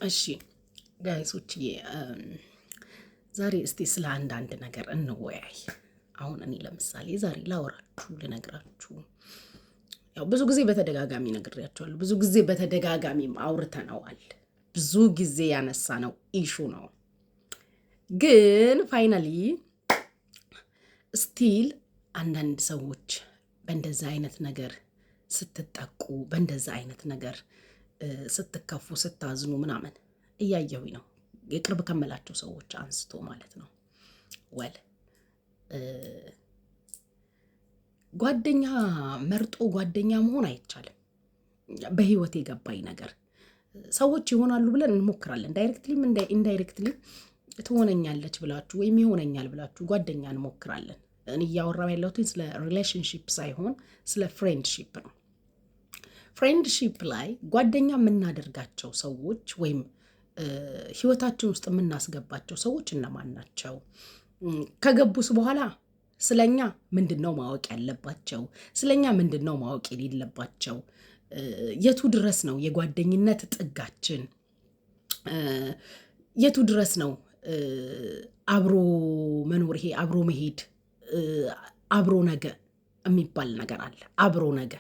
እሺ ጋይሶችዬ ዛሬ እስቲ ስለ አንዳንድ ነገር እንወያይ። አሁን እኔ ለምሳሌ ዛሬ ላወራችሁ ልነግራችሁ፣ ያው ብዙ ጊዜ በተደጋጋሚ ነግሬያቸዋለሁ። ብዙ ጊዜ በተደጋጋሚም አውርተነዋል። ብዙ ጊዜ ያነሳነው ኢሹ ነው። ግን ፋይናሊ ስቲል አንዳንድ ሰዎች በእንደዛ አይነት ነገር ስትጠቁ፣ በእንደዛ አይነት ነገር ስትከፉ፣ ስታዝኑ ምናምን እያየሁኝ ነው። የቅርብ ከመላቸው ሰዎች አንስቶ ማለት ነው። ወል ጓደኛ መርጦ ጓደኛ መሆን አይቻልም። በህይወት የገባኝ ነገር ሰዎች ይሆናሉ ብለን እንሞክራለን። ዳይሬክትሊም ኢንዳይሬክትሊም ትሆነኛለች ብላችሁ ወይም ይሆነኛል ብላችሁ ጓደኛ እንሞክራለን። እኔ እያወራሁ ያለሁት ስለ ሪሌሽንሺፕ ሳይሆን ስለ ፍሬንድሺፕ ነው። ፍሬንድሺፕ ላይ ጓደኛ የምናደርጋቸው ሰዎች ወይም ህይወታችን ውስጥ የምናስገባቸው ሰዎች እነማን ናቸው? ከገቡስ በኋላ ስለኛ ምንድነው ማወቅ ያለባቸው? ስለኛ ምንድነው ማወቅ የሌለባቸው? የቱ ድረስ ነው የጓደኝነት ጥጋችን? የቱ ድረስ ነው አብሮ መኖር? ይሄ አብሮ መሄድ፣ አብሮ ነገ የሚባል ነገር አለ። አብሮ ነገ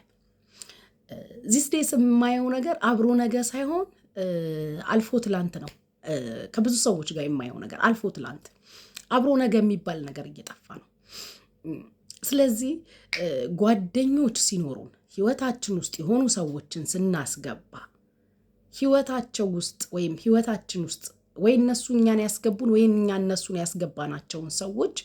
ዚስ ዴይስ የማየው ነገር አብሮ ነገ ሳይሆን አልፎ ትላንት ነው። ከብዙ ሰዎች ጋር የማየው ነገር አልፎ ትላንት፣ አብሮ ነገ የሚባል ነገር እየጠፋ ነው። ስለዚህ ጓደኞች ሲኖሩን ህይወታችን ውስጥ የሆኑ ሰዎችን ስናስገባ ህይወታቸው ውስጥ ወይም ህይወታችን ውስጥ ወይ እነሱ እኛን ያስገቡን ወይም እኛ እነሱን ያስገባናቸውን ሰዎች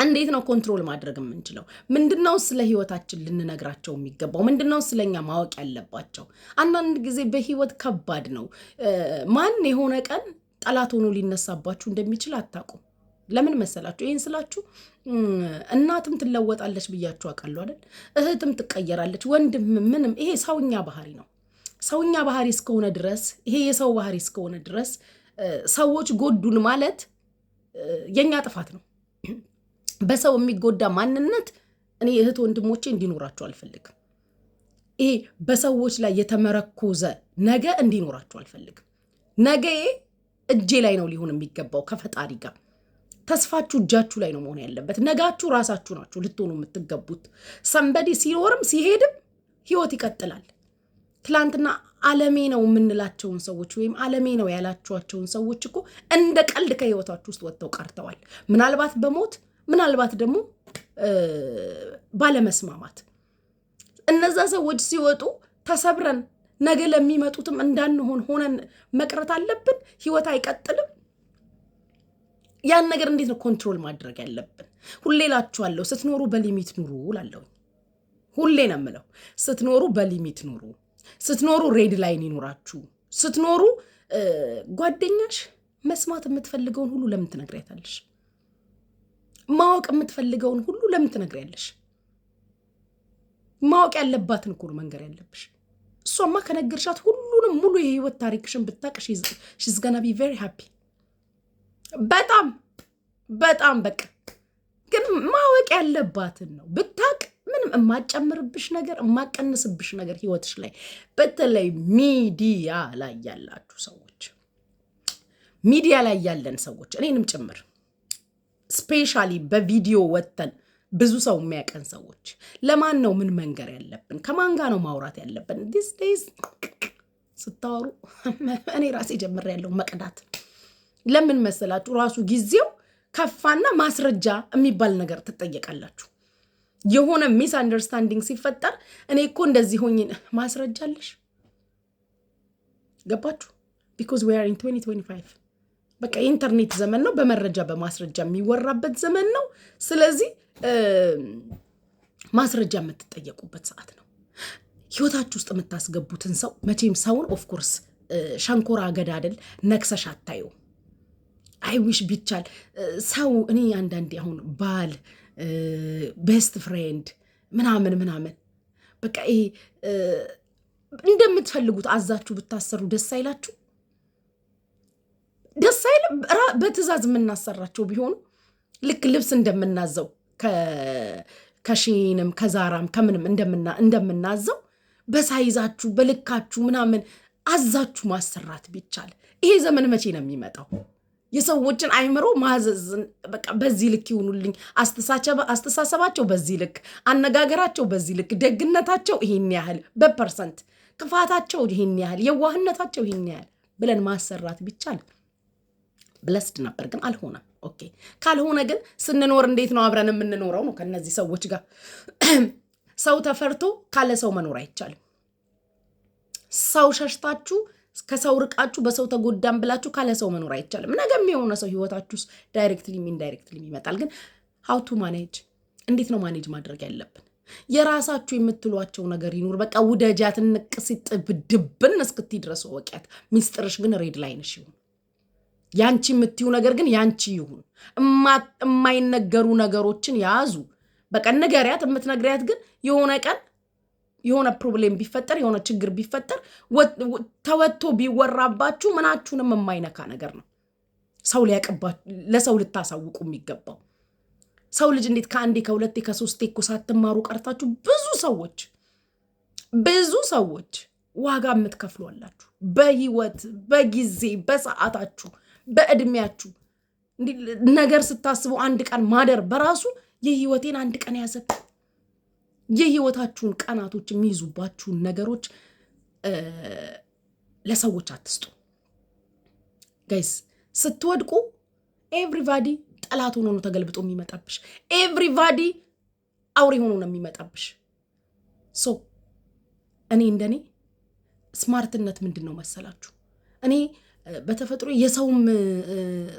እንዴት ነው ኮንትሮል ማድረግ የምንችለው? ምንድነው ስለ ህይወታችን ልንነግራቸው የሚገባው? ምንድነው ስለኛ ማወቅ ያለባቸው? አንዳንድ ጊዜ በህይወት ከባድ ነው። ማን የሆነ ቀን ጠላት ሆኖ ሊነሳባችሁ እንደሚችል አታውቁም። ለምን መሰላችሁ? ይህን ስላችሁ እናትም ትለወጣለች ብያችሁ አውቃለሁ አይደል? እህትም ትቀየራለች፣ ወንድም፣ ምንም። ይሄ ሰውኛ ባህሪ ነው። ሰውኛ ባህሪ እስከሆነ ድረስ፣ ይሄ የሰው ባህሪ እስከሆነ ድረስ ሰዎች ጎዱን ማለት የኛ ጥፋት ነው። በሰው የሚጎዳ ማንነት እኔ እህት ወንድሞቼ እንዲኖራቸው አልፈልግም። ይሄ በሰዎች ላይ የተመረኮዘ ነገ እንዲኖራቸው አልፈልግም። ነገ እጄ ላይ ነው ሊሆን የሚገባው ከፈጣሪ ጋር። ተስፋችሁ እጃችሁ ላይ ነው መሆን ያለበት። ነጋችሁ ራሳችሁ ናችሁ ልትሆኑ የምትገቡት። ሰንበዲ ሲኖርም ሲሄድም ህይወት ይቀጥላል። ትላንትና ዓለሜ ነው የምንላቸውን ሰዎች ወይም ዓለሜ ነው ያላችኋቸውን ሰዎች እኮ እንደ ቀልድ ከህይወታችሁ ውስጥ ወጥተው ቀርተዋል። ምናልባት በሞት ምናልባት ደግሞ ባለመስማማት። እነዛ ሰዎች ሲወጡ ተሰብረን ነገ ለሚመጡትም እንዳንሆን ሆነን መቅረት አለብን። ህይወት አይቀጥልም። ያን ነገር እንዴት ነው ኮንትሮል ማድረግ ያለብን? ሁሌ ላችኋለሁ፣ ስትኖሩ በሊሚት ኑሩ ላለሁ። ሁሌ ነው የምለው፣ ስትኖሩ በሊሚት ኑሩ። ስትኖሩ ሬድ ላይን ይኑራችሁ። ስትኖሩ ጓደኛሽ መስማት የምትፈልገውን ሁሉ ለምን ትነግሪያታለሽ? ማወቅ የምትፈልገውን ሁሉ ለምን ትነግሪያለሽ? ማወቅ ያለባትን እኮ ነው መንገር ያለብሽ። እሷማ ከነገርሻት ሁሉንም ሙሉ የህይወት ታሪክሽን ብታቅ she's gonna be very happy። በጣም በጣም በቃ ግን ማወቅ ያለባትን ነው ብታቅ። ምንም የማጨምርብሽ ነገር የማቀንስብሽ ነገር ህይወትሽ ላይ። በተለይ ሚዲያ ላይ ያላችሁ ሰዎች፣ ሚዲያ ላይ ያለን ሰዎች እኔንም ጭምር ስፔሻሊ በቪዲዮ ወጥተን ብዙ ሰው የሚያቀን ሰዎች ለማን ነው ምን መንገር ያለብን? ከማን ጋር ነው ማውራት ያለብን? ዲስ ዴይዝ ስታወሩ እኔ ራሴ ጀምሬያለሁ መቅዳት። ለምን መሰላችሁ? ራሱ ጊዜው ከፋና ማስረጃ የሚባል ነገር ትጠየቃላችሁ። የሆነ ሚስ አንደርስታንዲንግ ሲፈጠር እኔ እኮ እንደዚህ ሆኜ ማስረጃ አለሽ? ገባችሁ? ቢኮዝ ዊ አር ኢን 2025 በቃ የኢንተርኔት ዘመን ነው። በመረጃ በማስረጃ የሚወራበት ዘመን ነው። ስለዚህ ማስረጃ የምትጠየቁበት ሰዓት ነው። ህይወታችሁ ውስጥ የምታስገቡትን ሰው መቼም ሰውን ኦፍኮርስ ሸንኮራ አገዳ አይደል ነክሰሽ አታዩ። አይዊሽ ቢቻል ሰው እኔ አንዳንዴ አሁን ባል፣ ቤስት ፍሬንድ ምናምን በቃ ይሄ እንደምትፈልጉት አዛችሁ ብታሰሩ ደስ አይላችሁ? ደስ አይልም? በትእዛዝ የምናሰራቸው ቢሆኑ ልክ ልብስ እንደምናዘው ከሺንም ከዛራም ከምንም እንደምናዘው በሳይዛችሁ በልካችሁ ምናምን አዛችሁ ማሰራት ቢቻል ይሄ ዘመን መቼ ነው የሚመጣው? የሰዎችን አይምሮ ማዘዝ በቃ በዚህ ልክ ይሁኑልኝ፣ አስተሳሰባቸው በዚህ ልክ፣ አነጋገራቸው በዚህ ልክ፣ ደግነታቸው ይሄን ያህል በፐርሰንት፣ ክፋታቸው ይሄን ያህል፣ የዋህነታቸው ይሄን ያህል ብለን ማሰራት ቢቻል ብለስድ ነበር። ግን አልሆነም። ኦኬ ካልሆነ ግን ስንኖር እንዴት ነው አብረን የምንኖረው ነው ከነዚህ ሰዎች ጋር? ሰው ተፈርቶ ካለ ሰው መኖር አይቻልም። ሰው ሸሽታችሁ ከሰው ርቃችሁ በሰው ተጎዳም ብላችሁ ካለ ሰው መኖር አይቻልም። ነገም የሆነ ሰው ህይወታችሁ ውስጥ ዳይሬክትሊም ኢንዳይሬክትሊም ይመጣል። ግን ሃው ቱ ማኔጅ፣ እንዴት ነው ማኔጅ ማድረግ ያለብን? የራሳችሁ የምትሏቸው ነገር ይኑር። በቃ ውደጃት፣ ንቅሲጥ ብድብን እስክቲ ድረስ ወቂያት። ሚስጥርሽ ግን ሬድ ላይንሽ ይሁን። ያንቺ የምትዩ ነገር ግን ያንቺ ይሁን። የማይነገሩ ነገሮችን ያዙ። በቃ ንገሪያት። የምትነግሪያት ግን የሆነ ቀን የሆነ ፕሮብሌም ቢፈጠር የሆነ ችግር ቢፈጠር ተወጥቶ ቢወራባችሁ ምናችሁንም የማይነካ ነገር ነው። ሰው ሊያቀባችሁ ለሰው ልታሳውቁ የሚገባው ሰው ልጅ እንዴት ከአንዴ ከሁለቴ ከሶስቴ እኮ ሳትማሩ ቀርታችሁ ብዙ ሰዎች ዋጋ የምትከፍሉ አላችሁ። በህይወት በጊዜ በሰዓታችሁ በእድሜያችሁ ነገር ስታስቡ አንድ ቀን ማደር በራሱ የህይወቴን አንድ ቀን ያዘብ የህይወታችሁን ቀናቶች የሚይዙባችሁን ነገሮች ለሰዎች አትስጡ ጋይስ። ስትወድቁ ኤቭሪባዲ ጠላት ሆኖ ነው ተገልብጦ የሚመጣብሽ። ኤቭሪባዲ አውሬ ሆኖ ነው የሚመጣብሽ። ሶ እኔ እንደኔ ስማርትነት ምንድን ነው መሰላችሁ? እኔ በተፈጥሮ የሰውም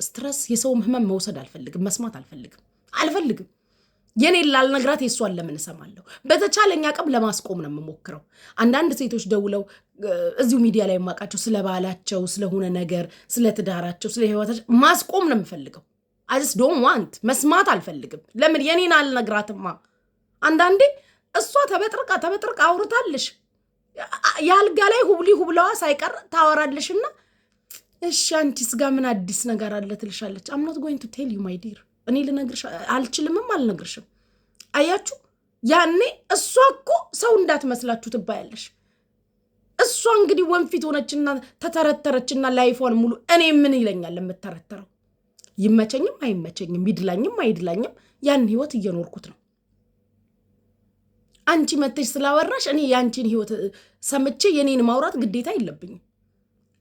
ስትረስ የሰውም ህመም መውሰድ አልፈልግም፣ መስማት አልፈልግም። የኔን ላልነግራት የሷን ለምን እሰማለሁ? በተቻለኝ አቅም ለማስቆም ነው የምሞክረው። አንዳንድ ሴቶች ደውለው እዚሁ ሚዲያ ላይ የማውቃቸው ስለ ባላቸው ስለሆነ ነገር ስለ ትዳራቸው ስለ ህይወታቸው ማስቆም ነው የምፈልገው። አይ ጀስት ዶንት ዋንት መስማት አልፈልግም። ለምን የኔን አልነግራትማ? አንዳንዴ እሷ ተበጥርቃ አውርታለሽ የአልጋ ላይ ሁብላዋ ሳይቀር ታወራለሽና እሺ አንቺስ ጋር ምን አዲስ ነገር አለ ትልሻለች። I'm not going to tell you my dear። እኔ ልነግርሽ አልችልምም አልነግርሽም። አያችሁ ያኔ እሷ እኮ ሰው እንዳትመስላችሁ ትባያለሽ። እሷ እንግዲህ ወንፊት ሆነችና ተተረተረችና ላይፏን ሙሉ እኔ ምን ይለኛል የምተረተረው? ይመቸኝም አይመቸኝም ይድላኝም አይድላኝም ያን ህይወት እየኖርኩት ነው። አንቺ መተሽ ስላወራሽ እኔ ያንቺን ህይወት ሰምቼ የኔን ማውራት ግዴታ የለብኝም።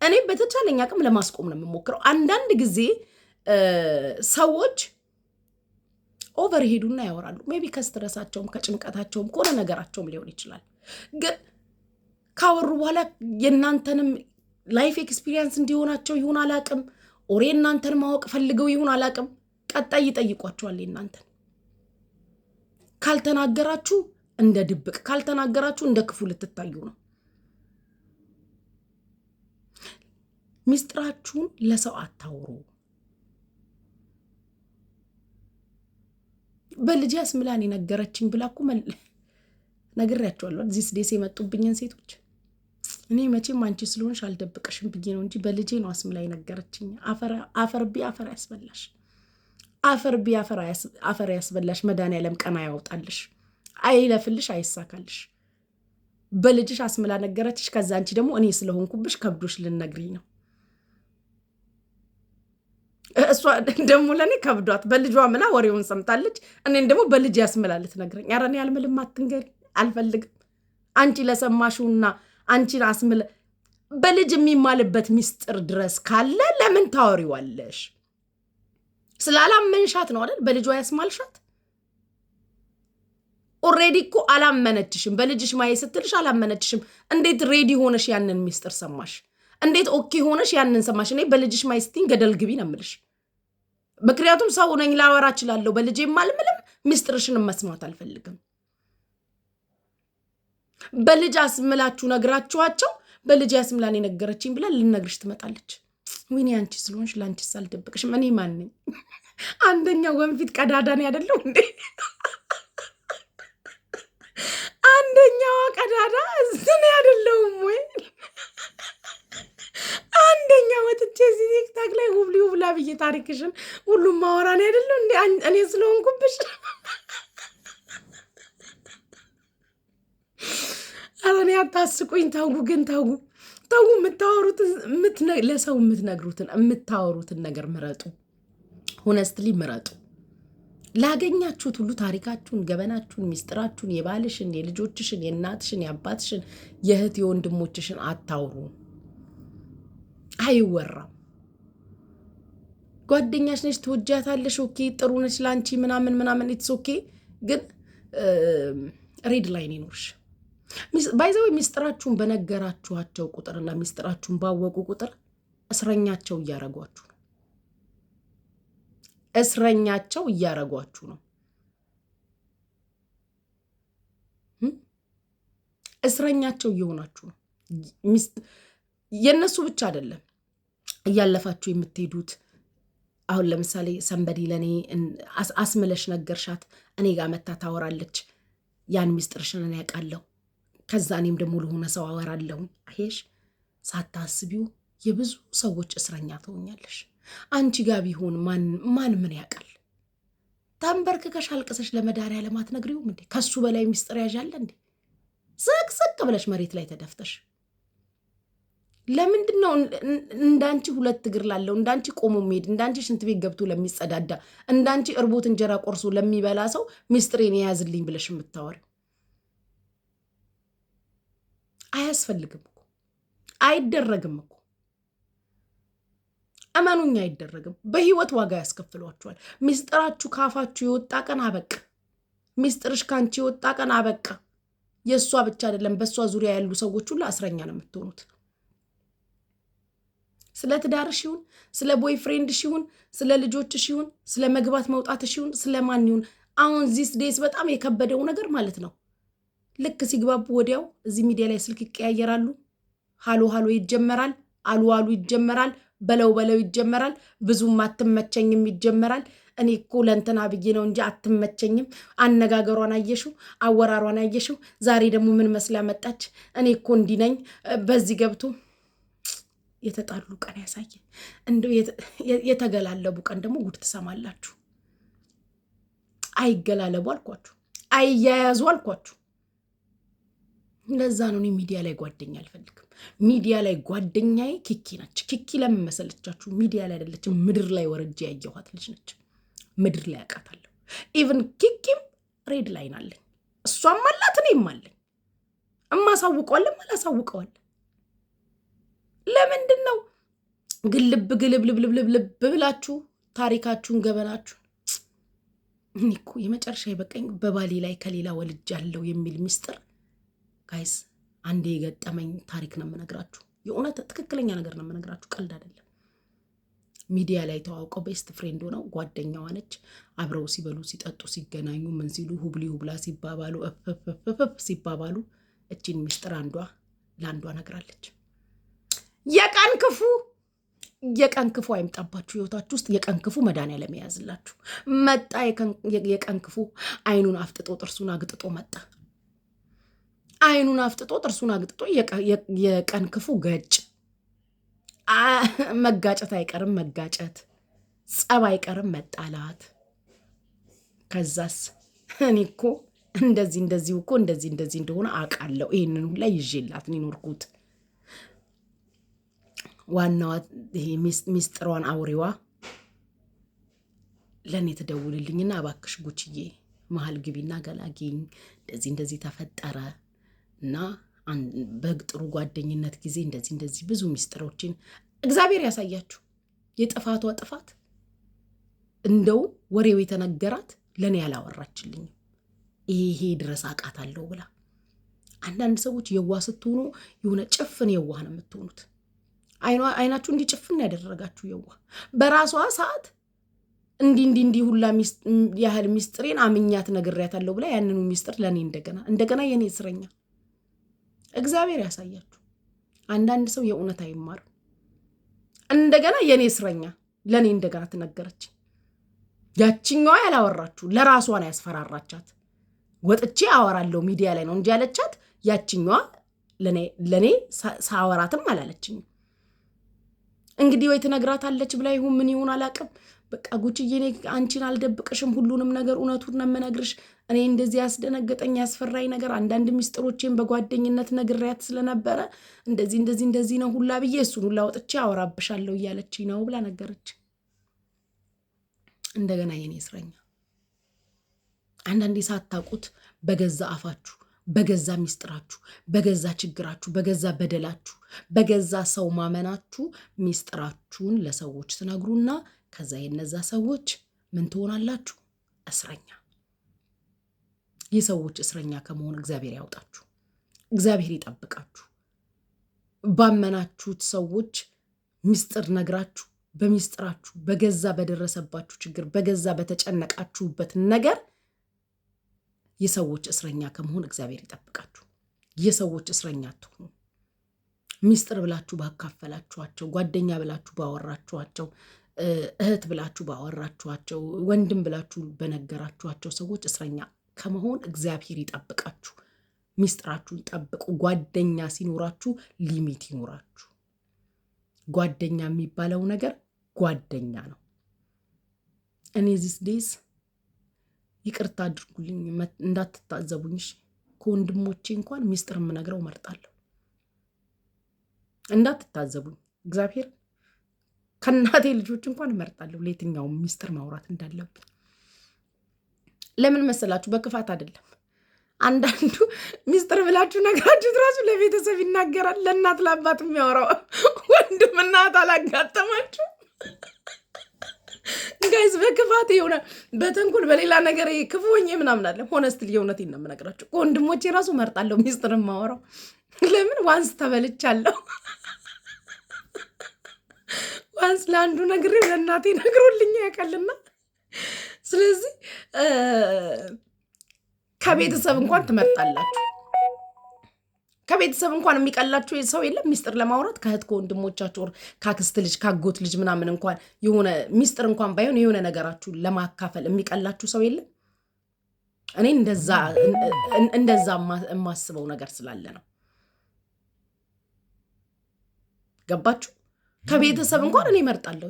እኔ በተቻለኝ አቅም ለማስቆም ነው የምሞክረው። አንዳንድ ጊዜ ሰዎች ኦቨር ሄዱና ያወራሉ። ሜቢ ከስትረሳቸውም ከጭንቀታቸውም ከሆነ ነገራቸውም ሊሆን ይችላል። ግን ካወሩ በኋላ የእናንተንም ላይፍ ኤክስፒሪየንስ እንዲሆናቸው ይሁን አላቅም፣ ኦሬ እናንተን ማወቅ ፈልገው ይሁን አላቅም፣ ቀጣይ ይጠይቋቸዋል። እናንተን ካልተናገራችሁ እንደ ድብቅ፣ ካልተናገራችሁ እንደ ክፉ ልትታዩ ነው። ሚስጥራችሁን ለሰው አታውሩ። በልጅ ያስምላን የነገረችኝ ብላኩ ነግሬያቸዋለሁ። እዚህ ስዴስ የመጡብኝን ሴቶች እኔ መቼም አንቺ ስለሆንሽ አልደብቅሽም ብዬ ነው እንጂ በልጄ ነው አስምላ የነገረችኝ። አፈር ቢ አፈር ያስበላሽ፣ አፈር ቢ አፈር ያስበላሽ። መድኃኒዓለም ቀና ያወጣልሽ፣ አይለፍልሽ፣ አይሳካልሽ። በልጅሽ አስምላ ነገረችሽ። ከዛ አንቺ ደግሞ እኔ ስለሆንኩብሽ ከብዶሽ ልነግሪኝ ነው። እሷ ደግሞ ለኔ ከብዷት በልጇ ምላ ወሬውን ሰምታለች። እኔን ደግሞ በልጅ ያስምላ ልትነግረኝ። ኧረ እኔ አልምልም፣ አትንገሪ፣ አልፈልግም። አንቺ ለሰማሽውና አንቺን አስምለ በልጅ የሚማልበት ሚስጥር ድረስ ካለ ለምን ታወሪዋለሽ? ስላላመንሻት ነው አይደል በልጇ ያስማልሻት። ኦሬዲ እኮ አላመነችሽም። በልጅሽ ማየ ስትልሽ አላመነችሽም። እንዴት ሬዲ ሆነሽ ያንን ሚስጥር ሰማሽ? እንዴት ኦኬ ሆነሽ ያንን ሰማሽ? እኔ በልጅሽ ማየ ስትይኝ ገደል ግቢ ነው የምልሽ። ምክንያቱም ሰው ነኝ፣ ላወራ እችላለሁ። በልጄ ማልምልም፣ ሚስጥርሽን መስማት አልፈልግም። በልጅ አስምላችሁ ነግራችኋቸው በልጅ አስምላን የነገረችኝ ብላ ልነግርሽ ትመጣለች። ወይኔ አንቺ ስለሆንሽ ለአንቺስ አልደብቅሽም። እኔ ማን ነኝ? አንደኛ ወንፊት ቀዳዳኔ አይደለሁ እንዴ? አንደኛዋ ቀዳዳ እኔ አይደለሁም ወይ? አንደኛ ወጥቼ እዚህ ቲክታክ ላይ ሁብላ ብዬ ታሪክሽን ሁሉም ማወራኔ አይደለሁ እንዴ? እኔ ስለሆንኩብሽ ኧረ እኔ አታስቁኝ። ተው ግን ተው ለሰው የምታወሩትን ነገር ምረጡ። ሆነስትሊ ምረጡ። ላገኛችሁት ሁሉ ታሪካችሁን፣ ገበናችሁን፣ ሚስጥራችሁን፣ የባልሽን፣ የልጆችሽን፣ የእናትሽን፣ የአባትሽን፣ የእህት የወንድሞችሽን አታውሩ። አይወራም። ጓደኛሽ ነች፣ ትወጃታለሽ፣ ኦኬ፣ ጥሩ ነች ላንቺ ምናምን ኢትስ ኦኬ። ግን ሬድ ላይን ይኖርሽ። ባይዘው ሚስጥራችሁን በነገራችኋቸው ቁጥርና ሚስጥራችሁን ባወቁ ቁጥር እስረኛቸው እያረጓችሁ ነው። እስረኛቸው እያረጓችሁ ነው። እስረኛቸው እየሆናችሁ ነው። የነሱ ብቻ አይደለም እያለፋችሁ የምትሄዱት። አሁን ለምሳሌ ሰንበዲ ለኔ አስመለሽ ነገርሻት፣ እኔ ጋር መታ ታወራለች። ያን ሚስጥርሽን እኔ ያውቃለሁ። ከዛ እኔም ደግሞ ለሆነ ሰው አወራለሁ። አሄሽ ሳታስቢው የብዙ ሰዎች እስረኛ ትሆኛለሽ። አንቺ ጋር ቢሆን ማን ምን ያውቃል? ተንበርክከሽ አልቅሰሽ ለመድኃኒዓለም አትነግሪውም እንዴ? ከሱ በላይ ሚስጥር ያዣለ እንዴ? ዝቅ ብለሽ መሬት ላይ ተደፍተሽ ለምንድን ነው እንዳንቺ ሁለት እግር ላለው፣ እንዳንቺ ቆሞ የሚሄድ፣ እንዳንቺ ሽንት ቤት ገብቶ ለሚጸዳዳ፣ እንዳንቺ እርቦት እንጀራ ቆርሶ ለሚበላ ሰው ሚስጥሬን የያዝልኝ ብለሽ የምታወሪው? አያስፈልግም እኮ አይደረግም እኮ እመኑኝ፣ አይደረግም። በህይወት ዋጋ ያስከፍሏችኋል። ሚስጥራችሁ ካፋችሁ የወጣ ቀን አበቃ። ሚስጥርሽ ካንቺ የወጣ ቀን አበቃ። የእሷ ብቻ አይደለም፣ በእሷ ዙሪያ ያሉ ሰዎች ሁሉ እስረኛ ነው የምትሆኑት። ስለ ትዳርሽ ይሁን፣ ስለ ቦይፍሬንድሽ ይሁን፣ ስለ ልጆችሽ ይሁን፣ ስለ መግባት መውጣትሽ ይሁን፣ ስለ ማን ይሁን፣ አሁን ዚስ ዴይስ በጣም የከበደው ነገር ማለት ነው፣ ልክ ሲግባቡ ወዲያው እዚህ ሚዲያ ላይ ስልክ ይቀያየራሉ። ሃሎ ይጀመራል፣ አሉ ይጀመራል፣ በለው ይጀመራል። ብዙም አትመቸኝም ይጀመራል። እኔ እኮ ለእንትና ብዬ ነው እንጂ አትመቸኝም። አነጋገሯን አየሽው፣ አወራሯን አየሽው፣ ዛሬ ደግሞ ምን መስላ መጣች፣ እኔ እኮ እንዲህ ነኝ። በዚህ ገብቶ የተጣሉ ቀን ያሳየ። እንደው የተገላለቡ ቀን ደግሞ ጉድ ትሰማላችሁ። አይገላለቡ አልኳችሁ፣ አይያያዙ አልኳችሁ። ለዛ ነው እኔ ሚዲያ ላይ ጓደኛ አልፈልግም። ሚዲያ ላይ ጓደኛዬ ኪኪ ነች። ኪኪ ለምን መሰለቻችሁ? ሚዲያ ላይ አይደለችም፣ ምድር ላይ ወርጄ ያየኋት ልጅ ነች። ምድር ላይ አውቃታለሁ። ኢቭን ኪኪም ሬድ ላይን አለኝ፣ እሷም አላት፣ እኔም አለኝ። እማሳውቀዋለን አላሳውቀዋለን። ለምንድን ነው ግልብልብ ብላችሁ ታሪካችሁን ገበናችሁን? እኔ እኮ የመጨረሻ የበቃኝ በባሌ ላይ ከሌላ ወልጃለሁ የሚል ሚስጥር ጋይስ፣ አንዴ የገጠመኝ ታሪክ ነው የምነግራችሁ። የእውነት ትክክለኛ ነገር ነው የምነግራችሁ፣ ቀልድ አይደለም። ሚዲያ ላይ ተዋውቀው ቤስት ፍሬንድ ሆነው ጓደኛዋ ነች። አብረው ሲበሉ ሲጠጡ ሲገናኙ ምን ሲሉ ሁብሊ ሁብላ ሲባባሉ ሲባባሉ እቺን ሚስጥር አንዷ ለአንዷ ነግራለች። የቀን ክፉ አይምጣባችሁ ህይወታችሁ ውስጥ። የቀን ክፉ መድኃኒዓለም የያዝላችሁ። መጣ የቀን ክፉ። አይኑን አፍጥጦ ጥርሱን አግጥጦ መጣ። አይኑን አፍጥጦ ጥርሱን አግጥጦ የቀን ክፉ ገጭ። መጋጨት አይቀርም መጋጨት፣ ጸብ አይቀርም መጣላት። ከዛስ እኔ እኮ እንደዚህ እኮ እንደዚህ እንደሆነ አውቃለሁ። ይህንን ሁላ ይዤላት ነው የኖርኩት። ዋናዋ ይሄ ሚስጥሯን አውሪዋ ለእኔ ትደውልልኝና እባክሽ ጉችዬ መሀል ግቢና ገላጊኝ፣ እንደዚህ ተፈጠረ እና በጥሩ ጓደኝነት ጊዜ እንደዚህ ብዙ ሚስጥሮችን እግዚአብሔር ያሳያችሁ። የጥፋቷ ጥፋት እንደው ወሬው የተነገራት ለእኔ ያላወራችልኝም ይሄ ድረስ አውቃታለሁ ብላ። አንዳንድ ሰዎች የዋህ ስትሆኑ የሆነ ጭፍን የዋህ ነው የምትሆኑት። አይናችሁ እንዲህ ጭፍን ያደረጋችሁ የዋህ። በራሷ ሰዓት እንዲህ ሁላ ያህል ሚስጥሬን አምኛት ነግሬያታለሁ ብላ ያንኑ ሚስጥር ለእኔ እንደገና የኔ እስረኛ። እግዚአብሔር ያሳያችሁ። አንዳንድ ሰው የእውነት አይማርም። እንደገና የኔ እስረኛ ለእኔ እንደገና ትነገረች። ያችኛዋ ያላወራችሁ ለራሷን ያስፈራራቻት። ወጥቼ አወራለሁ ሚዲያ ላይ ነው እንጂ ያለቻት፣ ያችኛዋ ለእኔ ሳወራትም አላለችኝም። እንግዲህ ወይ ትነግራታለች ብላ ይሁን ምን ይሁን አላቅም። በቃ ጉችዬ እኔ አንቺን አልደብቅሽም፣ ሁሉንም ነገር እውነቱን ነው የምነግርሽ። እኔ እንደዚህ ያስደነገጠኝ ያስፈራኝ ነገር አንዳንድ ሚስጥሮቼን በጓደኝነት ነግሬያት ስለነበረ እንደዚህ ነው ሁላ ብዬ እሱን ሁላ ወጥቼ አወራብሻለሁ እያለችኝ ነው ብላ ነገረች። እንደገና የኔ እስረኛ አንዳንዴ ሳታውቁት በገዛ አፋችሁ በገዛ ሚስጥራችሁ በገዛ ችግራችሁ በገዛ በደላችሁ በገዛ ሰው ማመናችሁ ሚስጥራችሁን ለሰዎች ትነግሩና ከዛ የነዛ ሰዎች ምን ትሆናላችሁ? እስረኛ። የሰዎች እስረኛ ከመሆን እግዚአብሔር ያውጣችሁ፣ እግዚአብሔር ይጠብቃችሁ። ባመናችሁት ሰዎች ሚስጥር ነግራችሁ በሚስጥራችሁ በገዛ በደረሰባችሁ ችግር በገዛ በተጨነቃችሁበት ነገር የሰዎች እስረኛ ከመሆን እግዚአብሔር ይጠብቃችሁ። የሰዎች እስረኛ አትሁኑ። ሚስጥር ብላችሁ ባካፈላችኋቸው፣ ጓደኛ ብላችሁ ባወራችኋቸው፣ እህት ብላችሁ ባወራችኋቸው፣ ወንድም ብላችሁ በነገራችኋቸው ሰዎች እስረኛ ከመሆን እግዚአብሔር ይጠብቃችሁ። ሚስጥራችሁን ጠብቁ። ጓደኛ ሲኖራችሁ ሊሚት ይኖራችሁ። ጓደኛ የሚባለው ነገር ጓደኛ ነው። እኔ ዚስ ዴይስ ይቅርታ አድርጉልኝ እንዳትታዘቡኝ፣ ከወንድሞቼ እንኳን ሚስጥር የምነግረው መርጣለሁ። እንዳትታዘቡኝ እግዚአብሔር፣ ከእናቴ ልጆች እንኳን እመርጣለሁ ለየትኛውም ሚስጥር ማውራት እንዳለብን። ለምን መሰላችሁ? በክፋት አይደለም። አንዳንዱ ሚስጥር ብላችሁ ነግራችሁት ራሱ ለቤተሰብ ይናገራል። ለእናት ለአባት የሚያወራው ወንድም እናት አላጋጠማችሁ ጋይዝ? በክፋት የሆነ በተንኮል በሌላ ነገር ክፉ ሆኜ ምናምን አለ። ሆነስትሊ የእውነቴን ነው የምነግራችሁ። ከወንድሞቼ ራሱ መርጣለሁ ሚስጥር የማወራው። ለምን? ዋንስ ተበልቻለሁ። ዋንስ ለአንዱ ነግሬው ለእናቴ ነግሮልኝ ያውቃልና፣ ስለዚህ ከቤተሰብ እንኳን ትመርጣላችሁ። ከቤተሰብ እንኳን የሚቀላችሁ ሰው የለም ሚስጥር ለማውራት። ከእህት ከወንድሞቻችሁ፣ ካክስት ልጅ ካጎት ልጅ ምናምን እንኳን የሆነ ሚስጥር እንኳን ባይሆን የሆነ ነገራችሁ ለማካፈል የሚቀላችሁ ሰው የለም። እኔ እንደዛ የማስበው ነገር ስላለ ነው። ገባችሁ? ከቤተሰብ እንኳን እኔ እመርጣለሁ።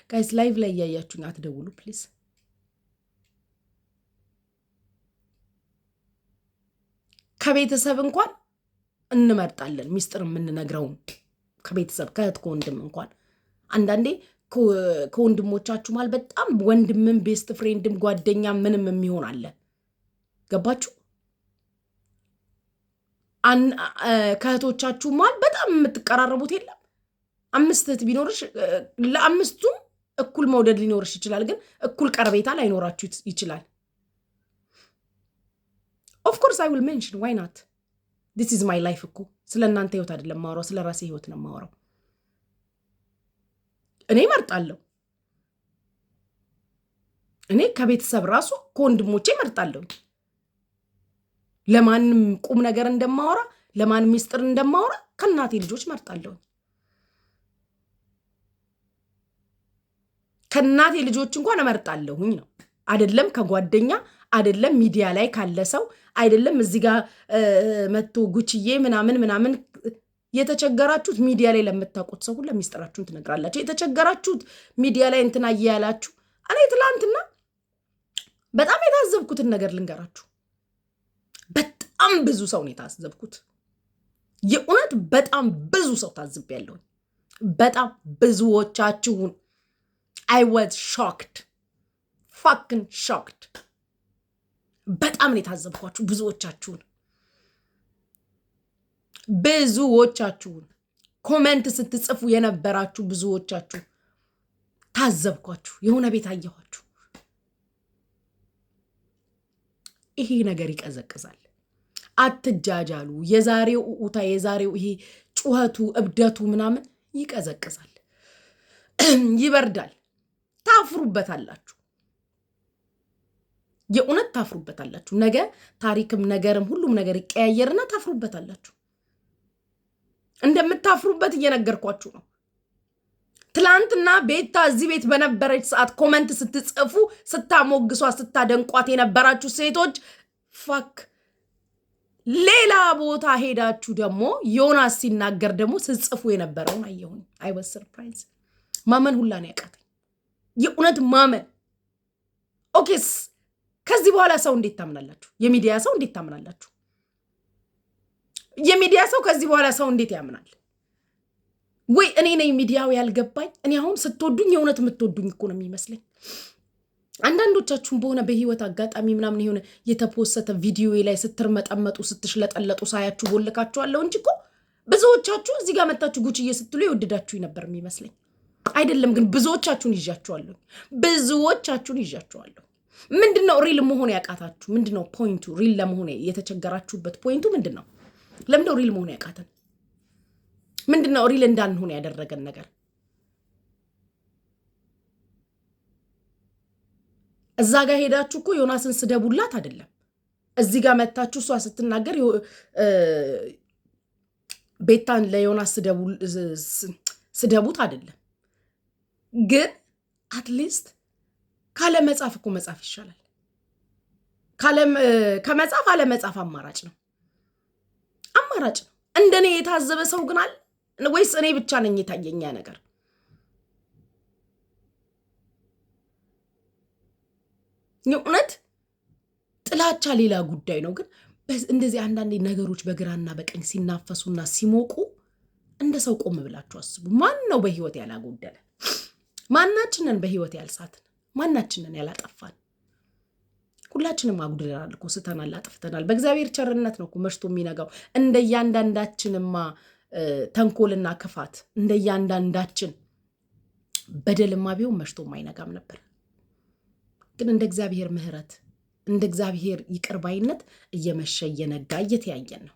ጋይስ ላይቭ ላይ እያያችሁኝ አትደውሉ ፕሊዝ። ከቤተሰብ እንኳን እንመርጣለን ሚስጥር የምንነግረውን። ከቤተሰብ ከእህት ከወንድም እንኳን አንዳንዴ ከወንድሞቻችሁ ማለት በጣም ወንድምም ቤስት ፍሬንድም ጓደኛ ምንም የሚሆን አለ። ገባችሁ? ከእህቶቻችሁ ማለት በጣም የምትቀራረቡት የለም። 5 እህት ቢኖርሽ ለአምስቱም እኩል መውደድ ሊኖርሽ ይችላል፣ ግን እኩል ቀረቤታ ላይኖራችሁ ይችላል። ኦፍ ኮርስ አይ ዊል ሜንሽን ዋይ ናት። ዲስ ኢዝ ማይ ላይፍ እኮ ስለ እናንተ ህይወት አይደለም ማውራው፣ ስለ ራሴ ህይወት ነው ማውራው። እኔ እመርጣለሁ። እኔ ከቤተሰብ ራሱ ከወንድሞቼ እመርጣለሁ። ለማንም ቁም ነገር እንደማወራ ለማንም ሚስጥር እንደማወራ ከእናቴ ልጆች እመርጣለሁ። ከእናቴ ልጆች እንኳን እመርጣለሁኝ ነው። አይደለም ከጓደኛ አይደለም ሚዲያ ላይ ካለ ሰው አይደለም እዚህ ጋር መጥቶ ጉችዬ ምናምን የተቸገራችሁት ሚዲያ ላይ ለምታውቁት ሰው ሁሉ ሚስጥራችሁን ትነግራላችሁ። የተቸገራችሁት ሚዲያ ላይ እንትና እያላችሁ እኔ ትላንትና በጣም የታዘብኩትን ነገር ልንገራችሁ። በጣም ብዙ ሰው ነው የታዘብኩት። የእውነት በጣም ብዙ ሰው ታዝቤያለሁ። በጣም ብዙዎቻችሁን I was shocked, fucking shocked. በጣም ነው የታዘብኳችሁ ብዙዎቻችሁን ኮሜንት ስትጽፉ የነበራችሁ ብዙዎቻችሁ ታዘብኳችሁ። የሆነ ቤት አየኋችሁ። ይሄ ነገር ይቀዘቅዛል። አትጃጃሉ። የዛሬው ኡታ የዛሬው ይሄ ጩኸቱ እብደቱ ምናምን ይቀዘቅዛል፣ ይበርዳል። ታፍሩበታላችሁ። የእውነት ታፍሩበታላችሁ። ነገ ታሪክም ነገርም ሁሉም ነገር ይቀያየርና ታፍሩበታላችሁ። እንደምታፍሩበት እየነገርኳችሁ ነው። ትላንትና ቤታ እዚህ ቤት በነበረች ሰዓት ኮመንት ስትጽፉ ስታሞግሷ ስታደንቋት የነበራችሁ ሴቶች ፋክ ሌላ ቦታ ሄዳችሁ ደግሞ ዮናስ ሲናገር ደግሞ ስትጽፉ የነበረውን አየሁኝ። አይ ዋዝ ሰርፕራይዝ። ማመን ሁላ ነው ያቃተኝ። የእውነት ማመን ኦኬስ ከዚህ በኋላ ሰው እንዴት ታምናላችሁ? የሚዲያ ሰው እንዴት ታምናላችሁ? የሚዲያ ሰው ከዚህ በኋላ ሰው እንዴት ያምናል? ወይ እኔ ነኝ ሚዲያው ያልገባኝ? እኔ አሁን ስትወዱኝ የእውነት የምትወዱኝ እኮ ነው የሚመስለኝ። አንዳንዶቻችሁም በሆነ በህይወት አጋጣሚ ምናምን የሆነ የተፖሰተ ቪዲዮ ላይ ስትርመጠመጡ ስትሽለጠለጡ ሳያችሁ ቦልካችኋለሁ እንጂ እኮ ብዙዎቻችሁ እዚህ ጋር መታችሁ ጉችዬ ስትሉ የወደዳችሁ ነበር የሚመስለኝ። አይደለም ግን ብዙዎቻችሁን ይዣችኋለሁ። ምንድነው ሪል መሆን ያቃታችሁ? ምንድነው ፖይንቱ? ሪል ለመሆን የተቸገራችሁበት ፖይንቱ ምንድነው? ለምንድነው ሪል መሆን ያቃተን? ምንድነው ሪል እንዳንሆን ያደረገን ነገር? እዛ ጋር ሄዳችሁ እኮ ዮናስን ስደቡላት አይደለም። እዚህ ጋር መታችሁ እሷ ስትናገር ቤታን ለዮናስ ስደቡት አይደለም። ግን አትሊስት ካለ መጻፍ እኮ መጻፍ ይሻላል። ከመጻፍ አለ መጻፍ አማራጭ ነው። እንደኔ የታዘበ ሰው ግን አለ ወይስ እኔ ብቻ ነኝ የታየኛ ነገር? የእውነት ጥላቻ ሌላ ጉዳይ ነው። ግን እንደዚህ አንዳንዴ ነገሮች በግራና በቀኝ ሲናፈሱና ሲሞቁ እንደ ሰው ቆም ብላችሁ አስቡ። ማን ነው በህይወት ያላጎደለ? ማናችንን በህይወት ያልሳትን? ማናችንን ያላጠፋን? ሁላችንም አጉድለናል እኮ፣ ስተናል፣ አጥፍተናል። በእግዚአብሔር ቸርነት ነው እኮ መሽቶ የሚነጋው። እንደያንዳንዳችንማ ተንኮልና ክፋት እንደያንዳንዳችን በደልማ ቢሆን መሽቶም አይነጋም ነበር። ግን እንደ እግዚአብሔር ምሕረት እንደ እግዚአብሔር ይቅርባይነት እየመሸ እየነጋ እየተያየን ነው።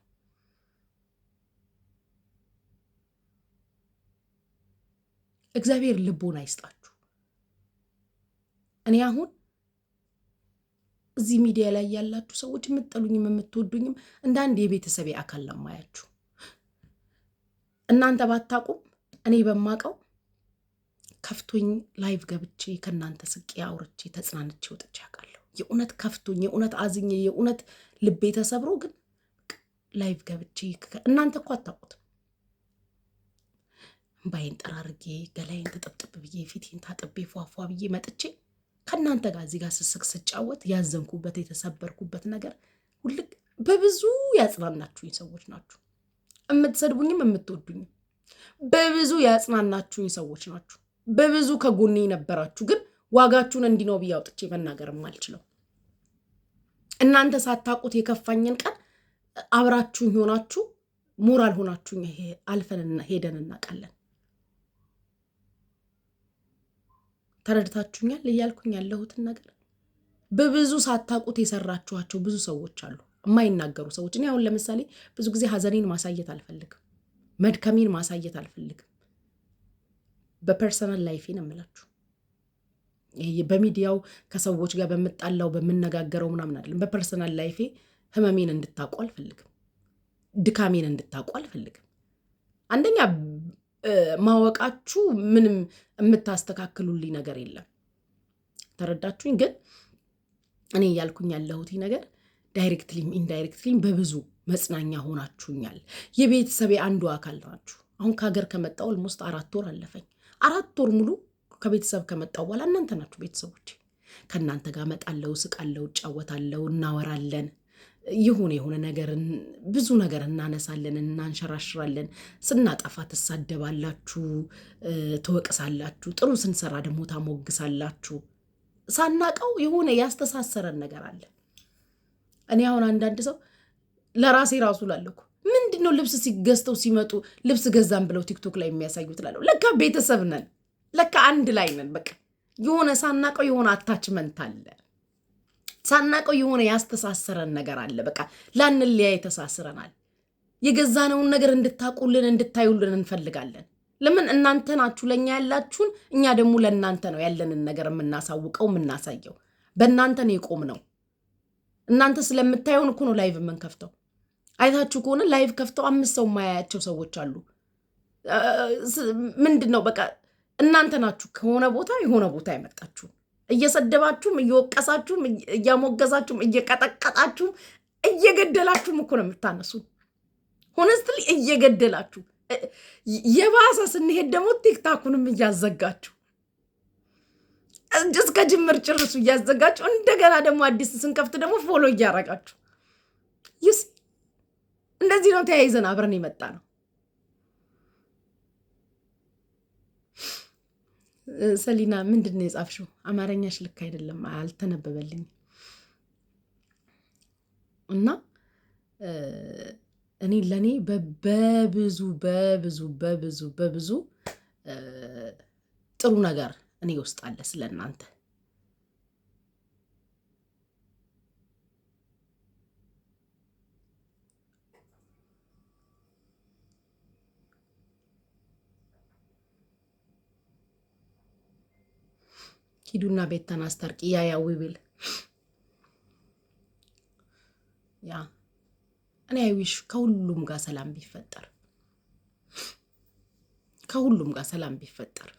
እግዚአብሔር ልቦና ይስጣችሁ። እኔ አሁን እዚህ ሚዲያ ላይ ያላችሁ ሰዎች የምትጠሉኝም የምትወዱኝም እንደ አንድ የቤተሰቤ አካል ለማያችሁ እናንተ ባታቁም እኔ በማቀው ከፍቶኝ ላይቭ ገብቼ ከናንተ ስቄ አውርቼ ተጽናንቼ ወጥቼ አውቃለሁ። የእውነት ከፍቶኝ የእውነት አዝኜ የእውነት ልቤ ተሰብሮ ግን ላይቭ ገብቼ እናንተ እኮ አታውቁትም። ባይን ጠራርጌ ገላይን ተጠብጥብ ብዬ ፊቴን ታጥቤ ፏፏ ብዬ መጥቼ ከናንተ ጋር እዚህ ጋር ስስቅ ስጫወት ያዘንኩበት የተሰበርኩበት ነገር ሁልቅ በብዙ ያጽናናችሁኝ ሰዎች ናችሁ። የምትሰድቡኝም የምትወዱኝም በብዙ ያጽናናችሁኝ ሰዎች ናችሁ። በብዙ ከጎኔ ነበራችሁ። ግን ዋጋችሁን እንዲህ ነው ብዬ አውጥቼ መናገርም አልችለው። እናንተ ሳታውቁት የከፋኝን ቀን አብራችሁኝ ሆናችሁ ሞራል ሆናችሁኝ አልፈንና ሄደን እናውቃለን። ተረድታችሁኛል እያልኩኝ ያለሁትን ነገር። በብዙ ሳታውቁት የሰራችኋቸው ብዙ ሰዎች አሉ፣ የማይናገሩ ሰዎች። እኔ አሁን ለምሳሌ ብዙ ጊዜ ሀዘኔን ማሳየት አልፈልግም፣ መድከሜን ማሳየት አልፈልግም። በፐርሰናል ላይፌ ነው የምላችሁ። በሚዲያው ከሰዎች ጋር በምጣላው በምነጋገረው ምናምን አይደለም። በፐርሰናል ላይፌ ህመሜን እንድታውቁ አልፈልግም፣ ድካሜን እንድታውቁ አልፈልግም። አንደኛ ማወቃችሁ ምንም የምታስተካክሉልኝ ነገር የለም። ተረዳችሁኝ? ግን እኔ እያልኩኝ ያለሁት ነገር ዳይሬክትሊም ኢንዳይሬክትሊም በብዙ መጽናኛ ሆናችሁኛል። የቤተሰቤ አንዱ አካል ናችሁ። አሁን ከሀገር ከመጣሁ ኦልሞስት 4 ወር አለፈኝ። 4 ወር ሙሉ ከቤተሰብ ከመጣሁ በኋላ እናንተ ናችሁ ቤተሰቦች። ከእናንተ ጋር መጣለው፣ ስቃለው፣ እጫወታለው፣ እናወራለን። የሆነ ነገር ብዙ ነገር እናነሳለን፣ እናንሸራሽራለን። ስናጠፋ ትሳደባላችሁ፣ ትወቅሳላችሁ። ጥሩ ስንሰራ ደግሞ ታሞግሳላችሁ። ሳናቀው የሆነ ያስተሳሰረን ነገር አለ። እኔ አሁን አንዳንድ ሰው ለራሴ ራሱ ላለኩ ምንድነው ልብስ ሲገዝተው ሲመጡ ልብስ ገዛን ብለው ቲክቶክ ላይ የሚያሳዩት ላለው ለካ ቤተሰብ ነን፣ ለካ አንድ ላይ ነን። በቃ የሆነ ሳናቀው የሆነ አታችመንት አለ፣ ሳናቀው የሆነ ያስተሳሰረን ነገር አለ። በቃ ላንለያይ ተሳስረናል። የገዛነውን ነገር እንድታቁልን እንድታዩልን እንፈልጋለን። ለምን? እናንተ ናችሁ ለኛ ያላችሁን፣ እኛ ደግሞ ለእናንተ ነው ያለንን ነገር የምናሳውቀው የምናሳየው። በእናንተ ነው የቆምነው። እናንተ ስለምታዩን እኮ ነው ላይቭ የምንከፍተው። አይታችሁ ከሆነ ላይቭ ከፍተው 5 ሰው የማያያቸው ሰዎች አሉ። ምንድን ነው? በቃ እናንተ ናችሁ ከሆነ ቦታ የሆነ ቦታ ያመጣችሁ። እየሰደባችሁም እየወቀሳችሁም እያሞገዛችሁም እየቀጠቀጣችሁም እየገደላችሁም እኮ ነው የምታነሱ። ሆነስትሊ እየገደላችሁ የባሰ ስንሄድ ደግሞ ቲክታኩንም እያዘጋችሁ እስከ ጅምር ጭርሱ እያዘጋችሁ እንደገና ደግሞ አዲስ ስንከፍት ደግሞ ፎሎ እያረጋችሁ ይስ እንደዚህ ነው ተያይዘን አብረን የመጣ ነው። ሰሊና ምንድን ነው የጻፍሽው? አማርኛሽ ልክ አይደለም፣ አልተነበበልኝም። እና እኔ ለእኔ በብዙ በብዙ በብዙ በብዙ ጥሩ ነገር እኔ ውስጥ አለ ስለ እናንተ። ሂዱና ቤታን አስታርቂ። ያ ዊል ያ እኔ አይዊሽ ከሁሉም ጋር ሰላም ቢፈጠር፣ ከሁሉም ጋር ሰላም ቢፈጠር